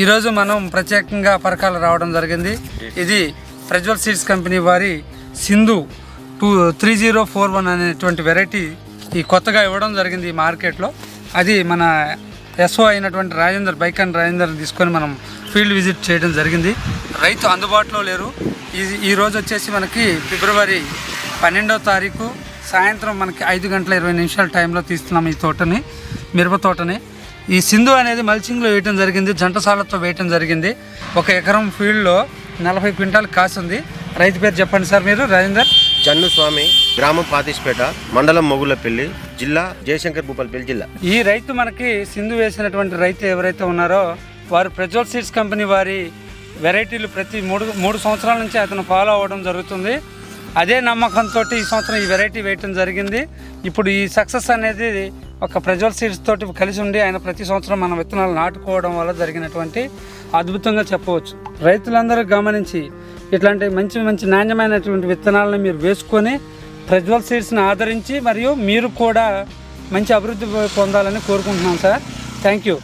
ఈరోజు మనం ప్రత్యేకంగా పరకాల రావడం జరిగింది. ఇది ప్రజ్వల్ సీడ్స్ కంపెనీ వారి సింధు 3041 అనేటువంటి వెరైటీ ఈ కొత్తగా ఇవ్వడం జరిగింది ఈ మార్కెట్లో. అది మన ఎస్ఓ అయినటువంటి రాజేందర్ బైకాన్ రాజేందర్ తీసుకొని మనం ఫీల్డ్ విజిట్ చేయడం జరిగింది. రైతు అందుబాటులో లేరు. ఈరోజు వచ్చేసి మనకి ఫిబ్రవరి 12వ తారీఖు సాయంత్రం మనకి 5:20 టైంలో తీస్తున్నాం ఈ తోటని, మిరప తోటని. ఈ సింధు అనేది మల్చింగ్లో వేయటం జరిగింది, జంటసాలతో వేయటం జరిగింది. 1 ఎకరం ఫీల్డ్లో 40 క్వింటాల్ కాసింది. రైతు పేరు చెప్పండి సార్ మీరు. రాజేందర్ జన్ను స్వామి, గ్రామం పాతిష్పేట, మండలం మొగులపల్లి, జిల్లా జయశంకర్ భూపాలపల్లి జిల్లా. ఈ రైతు మనకి సింధు వేసినటువంటి రైతు ఎవరైతే ఉన్నారో వారు ప్రజ్వల్ సీడ్స్ కంపెనీ వారి వెరైటీలు ప్రతి మూడు సంవత్సరాల నుంచి అతను ఫాలో అవ్వడం జరుగుతుంది. అదే నమ్మకంతో ఈ సంవత్సరం ఈ వెరైటీ వేయటం జరిగింది. ఇప్పుడు ఈ సక్సెస్ అనేది ఒక ప్రజ్వల్ సీడ్స్ తోటి కలిసి ఉండి ఆయన ప్రతి సంవత్సరం మన విత్తనాలు నాటుకోవడం వల్ల జరిగినటువంటి అద్భుతంగా చెప్పవచ్చు. రైతులందరూ గమనించి ఇట్లాంటి మంచి నాణ్యమైనటువంటి విత్తనాలను మీరు వేసుకొని ప్రజ్వల్ సీడ్స్ని ఆదరించి మరియు మీరు కూడా మంచి అభివృద్ధి పొందాలని కోరుకుంటున్నాం సార్. Thank you.